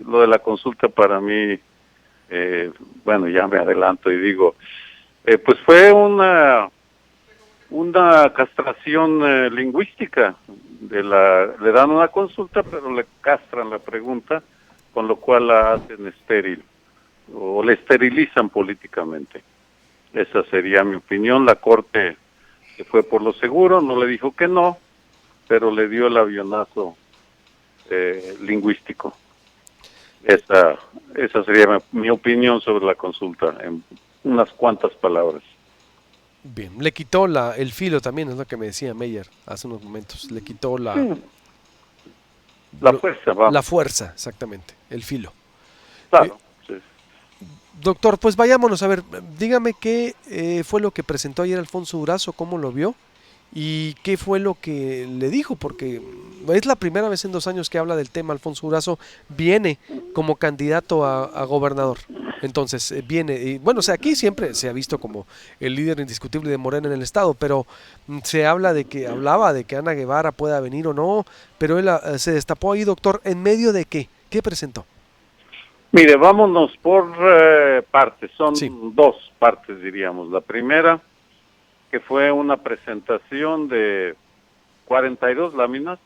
Lo de la consulta para mí, bueno, ya me adelanto y digo, pues fue una castración lingüística. Le dan una consulta, pero le castran la pregunta, con lo cual la hacen estéril o le esterilizan políticamente. Esa sería mi opinión. La Corte se fue por lo seguro, no le dijo que no, pero le dio el avionazo lingüístico. Esa sería mi opinión sobre la consulta, en unas cuantas palabras. Bien, le quitó el filo también, es lo que me decía Meyer hace unos momentos. Le quitó Sí, la fuerza, la vamos. fuerza, exactamente, el filo. Eh, Claro, sí. Doctor, pues vayámonos a ver, dígame qué fue lo que presentó ayer Alfonso Durazo, cómo lo vio y qué fue lo que le dijo, porque es la primera vez en 2 años que habla del tema. Alfonso Durazo viene como candidato a gobernador. Entonces viene, y bueno, o sea, aquí siempre se ha visto como el líder indiscutible de Morena en el estado, pero se hablaba de que Ana Guevara pueda venir o no, pero él se destapó ahí, doctor, ¿en medio de qué? ¿Qué presentó? Mire, vámonos por partes. Sí, Son dos partes, diríamos. La primera, que fue una presentación de 42 láminas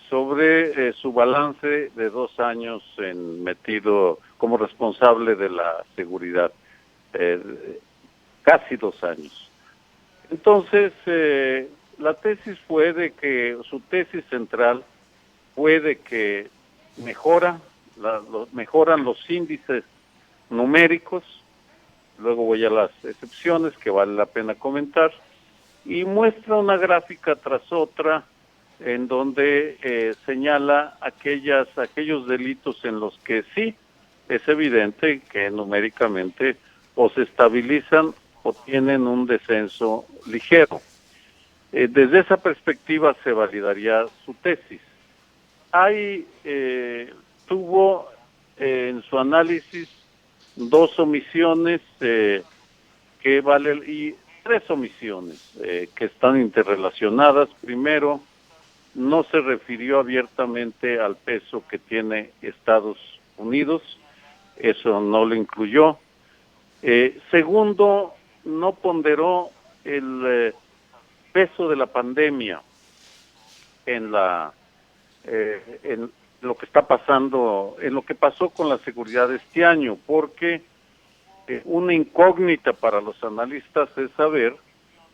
sobre su balance de 2 años metido como responsable de la seguridad. Eh, Casi 2 años. Entonces, la tesis fue de que su tesis central fue de que mejoran los índices numéricos, luego voy a las excepciones que vale la pena comentar, y muestra una gráfica tras otra en donde señala aquellos delitos en los que sí es evidente que numéricamente o se estabilizan o tienen un descenso ligero. Desde esa perspectiva se validaría su tesis. Hay, tuvo en su análisis dos omisiones que vale y tres omisiones que están interrelacionadas. Primero, no se refirió abiertamente al peso que tiene Estados Unidos, eso no lo incluyó. Segundo, no ponderó el peso de la pandemia en en lo que está pasando, en lo que pasó con la seguridad este año, porque una incógnita para los analistas es saber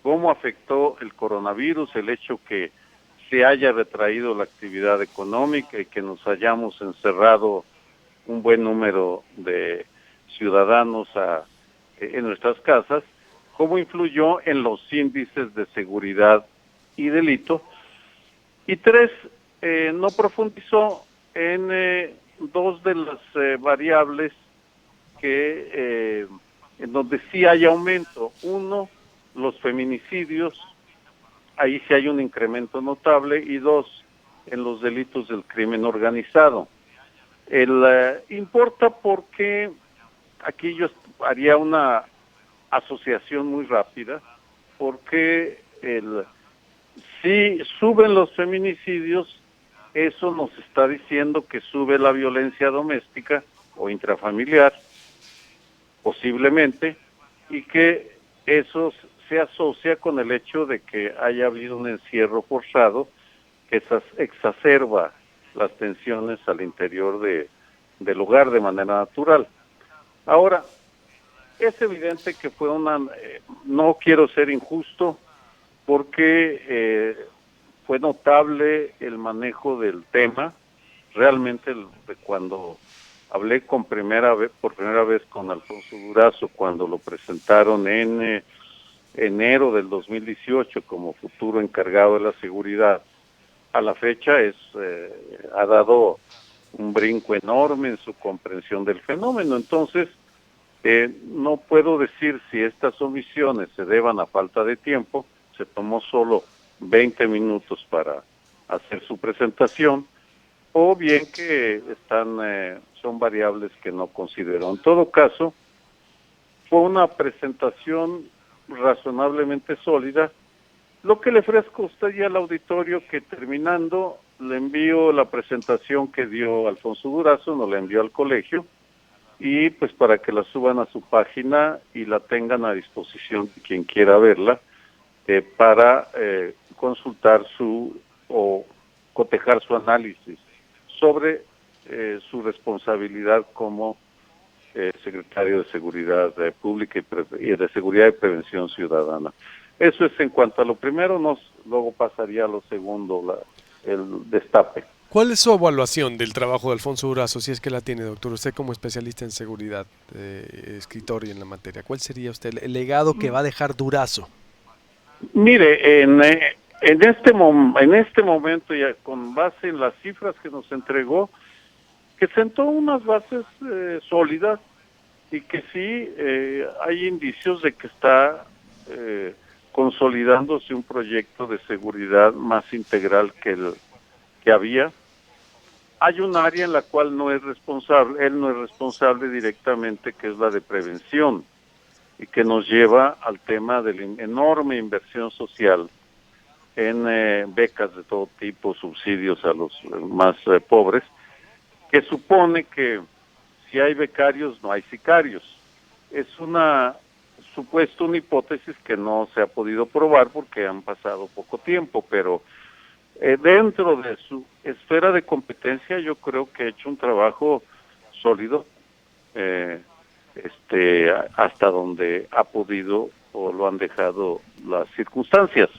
cómo afectó el coronavirus, el hecho que se haya retraído la actividad económica y que nos hayamos encerrado un buen número de ciudadanos en nuestras casas, cómo influyó en los índices de seguridad y delito. Y tres, no profundizó en dos de las variables en donde sí hay aumento. Uno, los feminicidios, ahí sí hay un incremento notable, y dos, en los delitos del crimen organizado. Importa porque aquí yo haría una asociación muy rápida, porque si suben los feminicidios, eso nos está diciendo que sube la violencia doméstica o intrafamiliar, posiblemente, y que eso se asocia con el hecho de que haya habido un encierro forzado que exacerba las tensiones al interior del hogar de manera natural. Ahora, es evidente que fue no quiero ser injusto, porque fue notable el manejo del tema. Realmente cuando hablé por primera vez con Alfonso Durazo, cuando lo presentaron en enero del 2018 como futuro encargado de la seguridad, a la fecha ha dado un brinco enorme en su comprensión del fenómeno. Entonces, no puedo decir si estas omisiones se deban a falta de tiempo. Se tomó solo 20 minutos para hacer su presentación, o bien que son variables que no consideró. En todo caso, fue una presentación razonablemente sólida. Lo que le ofrezco a usted y al auditorio, que terminando le envío la presentación que dio Alfonso Durazo, nos la envió al colegio, y pues para que la suban a su página y la tengan a disposición de quien quiera verla, para consultar o cotejar su análisis sobre su responsabilidad como secretario de Seguridad Pública y de Seguridad y Prevención Ciudadana. Eso es en cuanto a lo primero, luego pasaría a lo segundo, el destape. ¿Cuál es su evaluación del trabajo de Alfonso Durazo, si es que la tiene, doctor? Usted como especialista en seguridad, escritor y en la materia, ¿cuál sería usted el legado que va a dejar Durazo? Mire, en este momento, ya con base en las cifras que nos entregó, que sentó unas bases sólidas y que sí hay indicios de que está consolidándose un proyecto de seguridad más integral que el que había. Hay un área en la cual él no es responsable directamente, que es la de prevención, y que nos lleva al tema de la enorme inversión social en becas de todo tipo, subsidios a los más pobres, que supone que si hay becarios no hay sicarios. Es una hipótesis que no se ha podido probar porque han pasado poco tiempo, pero dentro de su esfera de competencia yo creo que ha hecho un trabajo sólido, hasta donde ha podido o lo han dejado las circunstancias.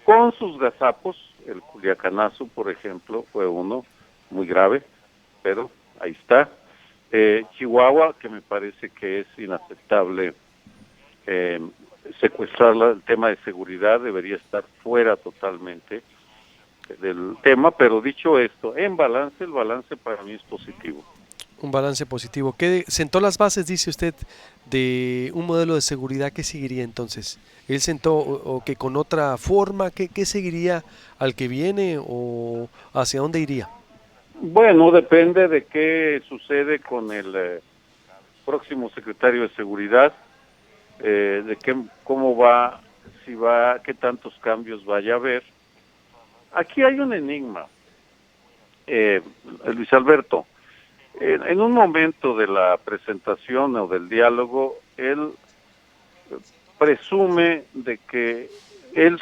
Con sus gazapos, el Culiacanazo, por ejemplo, fue uno muy grave, pero ahí está. Chihuahua, que me parece que es inaceptable secuestrarla, el tema de seguridad debería estar fuera totalmente del tema, pero dicho esto, el balance para mí es positivo. Un balance positivo. ¿Qué sentó las bases, dice usted, de un modelo de seguridad? ¿Qué seguiría entonces? ¿Él sentó o que con otra forma? ¿Qué seguiría al que viene o hacia dónde iría? Bueno, depende de qué sucede con el próximo secretario de Seguridad, cómo va, qué tantos cambios vaya a haber. Aquí hay un enigma, Luis Alberto. En un momento de la presentación o del diálogo, él presume de que él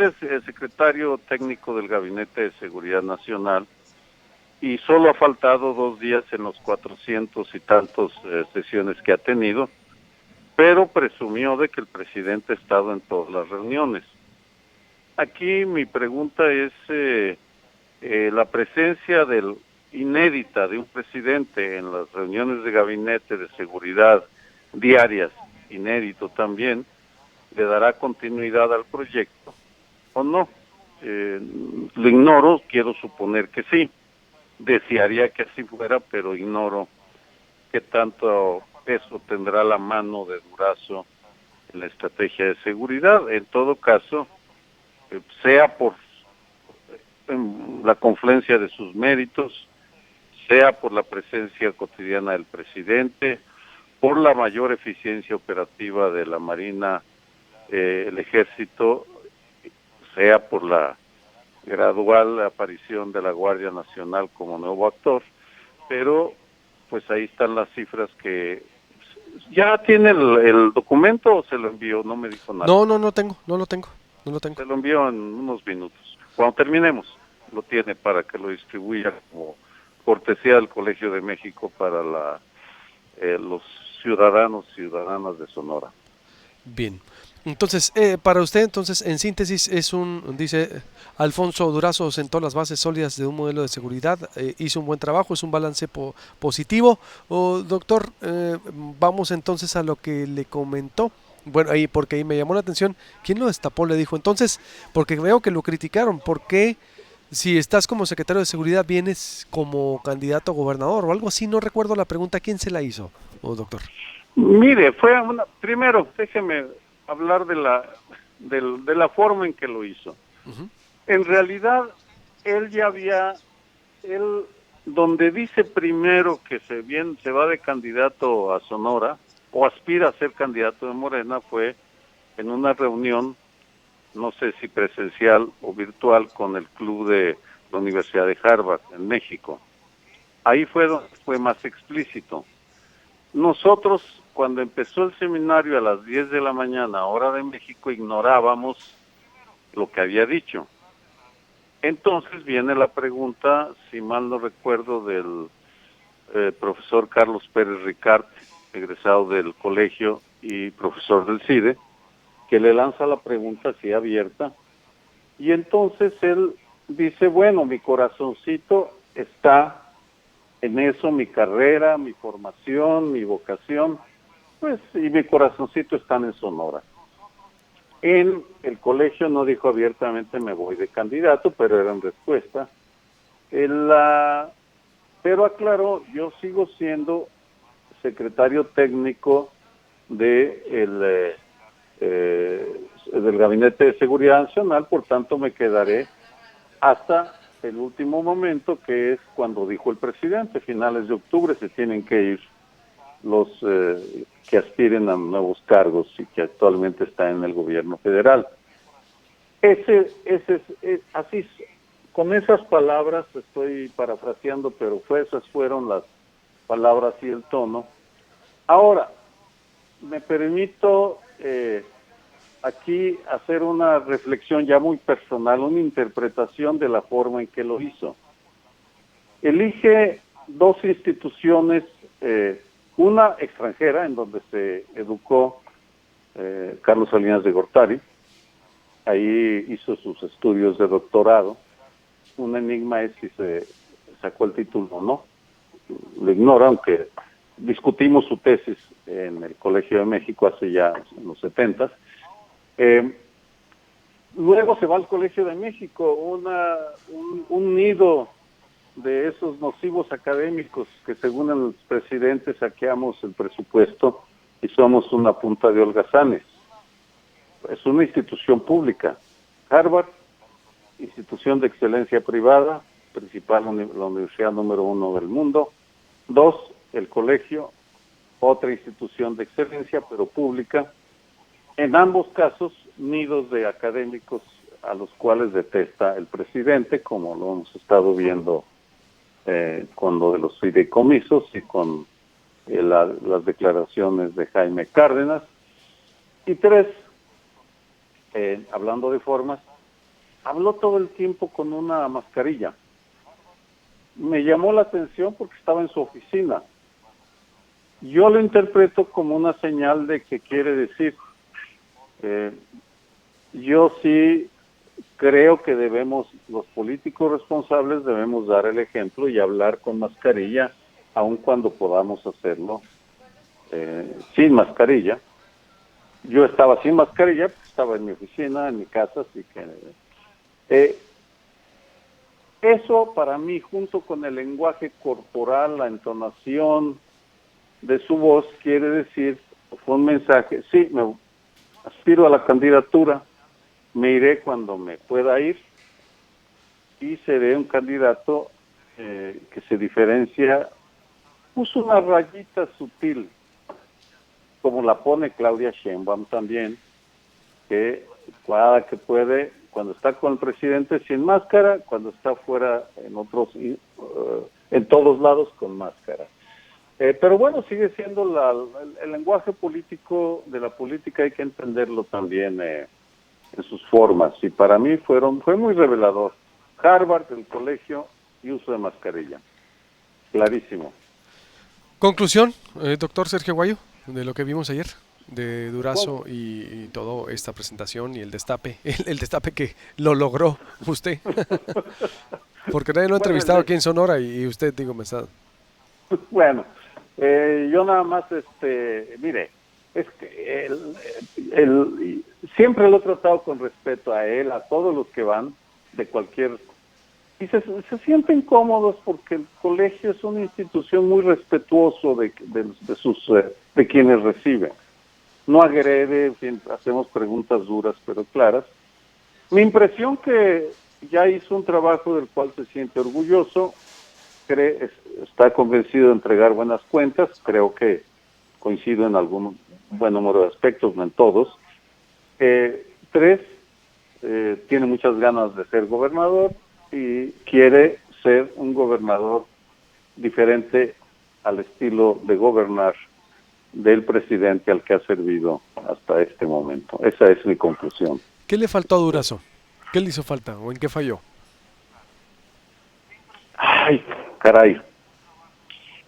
es el secretario técnico del Gabinete de Seguridad Nacional y solo ha faltado 2 días en los 400 y tantos sesiones que ha tenido, pero presumió de que el presidente ha estado en todas las reuniones. Aquí mi pregunta es la presencia inédita de un presidente en las reuniones de gabinete de seguridad diarias, inédito también, ¿le dará continuidad al proyecto o no? Lo ignoro, quiero suponer que sí. Desearía que así fuera, pero ignoro qué tanto peso tendrá la mano de Durazo en la estrategia de seguridad. En todo caso, sea por la confluencia de sus méritos, sea por la presencia cotidiana del presidente, por la mayor eficiencia operativa de la Marina, el Ejército, sea por la gradual aparición de la Guardia Nacional como nuevo actor, pero pues ahí están las cifras que... ¿Ya tiene el documento o se lo envió? No me dijo nada. No lo tengo. Se lo envió en unos minutos. Cuando terminemos, lo tiene para que lo distribuya como cortesía del Colegio de México para los ciudadanas de Sonora. Bien. Entonces, para usted, entonces, en síntesis, dice, Alfonso Durazo sentó las bases sólidas de un modelo de seguridad, hizo un buen trabajo, es un balance positivo. Doctor, vamos entonces a lo que le comentó. Bueno, ahí, porque ahí me llamó la atención. ¿Quién lo destapó? Le dijo. Entonces, porque veo que lo criticaron. ¿Por qué, si estás como secretario de seguridad, vienes como candidato a gobernador o algo así? No recuerdo la pregunta. ¿Quién se la hizo, doctor? Mire, primero, déjeme hablar de la forma en que lo hizo. Uh-huh. En realidad, donde dice primero que se va de candidato a Sonora, o aspira a ser candidato de Morena, fue en una reunión, no sé si presencial o virtual, con el club de la Universidad de Harvard, en México. Ahí fue donde fue más explícito. Nosotros, cuando empezó el seminario a las 10 de la mañana, hora de México, ignorábamos lo que había dicho. Entonces viene la pregunta, si mal no recuerdo, del profesor Carlos Pérez Ricard, egresado del colegio y profesor del CIDE, que le lanza la pregunta así abierta, y entonces él dice, bueno, mi corazoncito está en eso, mi carrera, mi formación, mi vocación, pues, y mi corazoncito están en Sonora. En el colegio no dijo abiertamente me voy de candidato, pero era en respuesta. Pero aclaró, yo sigo siendo secretario técnico del Gabinete de Seguridad Nacional, por tanto me quedaré hasta el último momento, que es cuando dijo el presidente, finales de octubre se tienen que ir los que aspiren a nuevos cargos y que actualmente están en el gobierno federal. Así, con esas palabras, estoy parafraseando, pero esas fueron las palabras y el tono. Ahora, me permito aquí hacer una reflexión ya muy personal, una interpretación de la forma en que lo hizo. Elige dos instituciones, una extranjera, en donde se educó Carlos Salinas de Gortari, ahí hizo sus estudios de doctorado. Un enigma es si se sacó el título o no, lo ignora, aunque discutimos su tesis en el Colegio de México hace ya en los 70s. Luego se va al Colegio de México, un nido de esos nocivos académicos que según el presidente saqueamos el presupuesto y somos una punta de holgazanes. Es una institución pública. Harvard, institución de excelencia privada, principal la universidad número 1 del mundo. 2, el colegio, otra institución de excelencia, pero pública. En ambos casos, nidos de académicos a los cuales detesta el presidente, como lo hemos estado viendo con lo de los fideicomisos y con las declaraciones de Jaime Cárdenas. Y 3, hablando de formas, habló todo el tiempo con una mascarilla. Me llamó la atención porque estaba en su oficina. Yo lo interpreto como una señal de que quiere decir, yo sí creo que los políticos responsables debemos dar el ejemplo y hablar con mascarilla, aun cuando podamos hacerlo sin mascarilla. Yo estaba sin mascarilla, estaba en mi oficina, en mi casa, así que eso para mí, junto con el lenguaje corporal, la entonación de su voz, quiere decir, fue un mensaje, sí, me aspiro a la candidatura, me iré cuando me pueda ir y seré un candidato que se diferencia, puso una rayita sutil, como la pone Claudia Sheinbaum también, que cada que puede, cuando está con el presidente sin máscara, cuando está fuera en todos lados con máscara. Pero bueno, sigue siendo el lenguaje político de la política, hay que entenderlo también en sus formas, y para mí fue muy revelador. Harvard, el colegio y uso de mascarilla. Clarísimo. Conclusión, doctor Sergio Guayo, de lo que vimos ayer, de Durazo y toda esta presentación y el destape, el destape que lo logró usted. Porque nadie lo ha entrevistado aquí en Sonora y usted, digo, me está... Bueno, yo nada más, mire, es que siempre lo he tratado con respeto a él, a todos los que van de cualquier... Y se sienten cómodos porque el colegio es una institución muy respetuoso de quienes reciben. No agrede, hacemos preguntas duras pero claras. Mi impresión que ya hizo un trabajo del cual se siente orgulloso, está convencido de entregar buenas cuentas, creo que coincido en algún buen número de aspectos, no en todos. 3, tiene muchas ganas de ser gobernador. y quiere ser un gobernador diferente al estilo de gobernar del presidente al que ha servido hasta este momento. Esa es mi conclusión. ¿Qué le faltó a Durazo? ¿Qué le hizo falta o en qué falló? Ay, caray.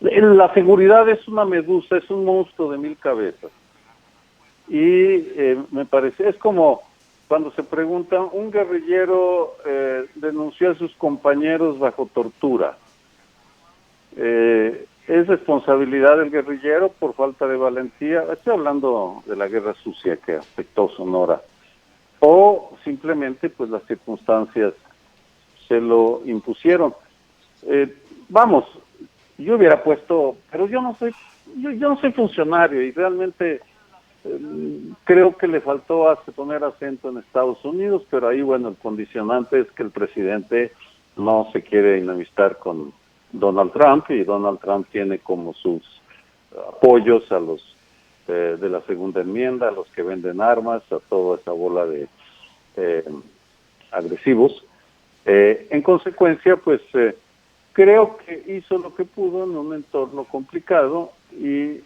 La seguridad es una medusa, es un monstruo de 1000 cabezas. Y me parece, es como cuando se pregunta, un guerrillero denunció a sus compañeros bajo tortura. ¿Es responsabilidad del guerrillero por falta de valentía? Estoy hablando de la guerra sucia que afectó Sonora. O simplemente pues las circunstancias se lo impusieron. Vamos, yo hubiera puesto, pero yo no soy funcionario y realmente creo que le faltó poner acento en Estados Unidos, pero ahí bueno, el condicionante es que el presidente no se quiere enemistar con Donald Trump, y Donald Trump tiene como sus apoyos a los de la segunda enmienda, a los que venden armas, a toda esa bola de agresivos. En consecuencia, pues creo que hizo lo que pudo en un entorno complicado y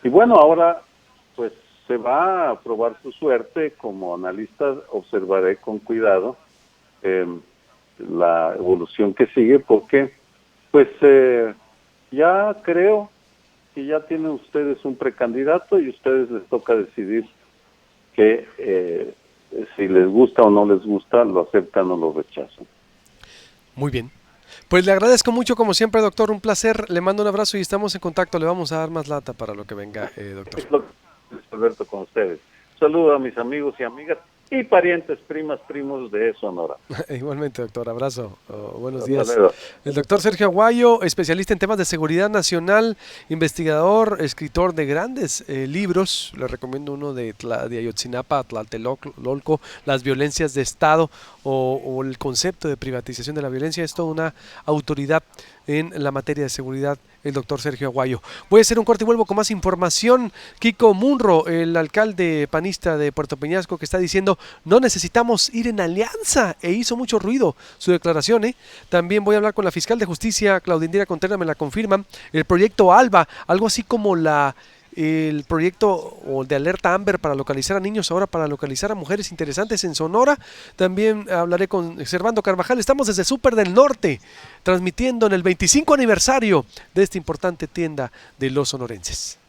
bueno, ahora pues se va a probar su suerte. Como analista observaré con cuidado la evolución que sigue, porque pues ya creo que ya tienen ustedes un precandidato y a ustedes les toca decidir que si les gusta o no les gusta, lo aceptan o lo rechazan. Muy bien. Pues le agradezco mucho como siempre, doctor, un placer, le mando un abrazo y estamos en contacto, le vamos a dar más lata para lo que venga, doctor. Es lo que Alberto con ustedes. Saludo a mis amigos y amigas y parientes, primas, primos de Sonora. Igualmente, doctor, abrazo, buenos Hasta días. luego. El doctor Sergio Aguayo, especialista en temas de seguridad nacional, investigador, escritor de grandes libros, le recomiendo uno de Ayotzinapa, Tlatelolco, las violencias de Estado o el concepto de privatización de la violencia. Es toda una autoridad en la materia de seguridad, el doctor Sergio Aguayo. Voy a hacer un corte y vuelvo con más información. Kiko Munro, el alcalde panista de Puerto Peñasco, que está diciendo no necesitamos ir en alianza, e hizo mucho ruido su declaración. También voy a hablar con la fiscal de justicia, Claudia Indira Contreras, me la confirman, el proyecto ALBA, algo así como el proyecto de alerta Amber para localizar a niños, ahora para localizar a mujeres interesantes en Sonora. También hablaré con Servando Carvajal. Estamos desde Súper del Norte, transmitiendo en el 25 aniversario de esta importante tienda de los sonorenses.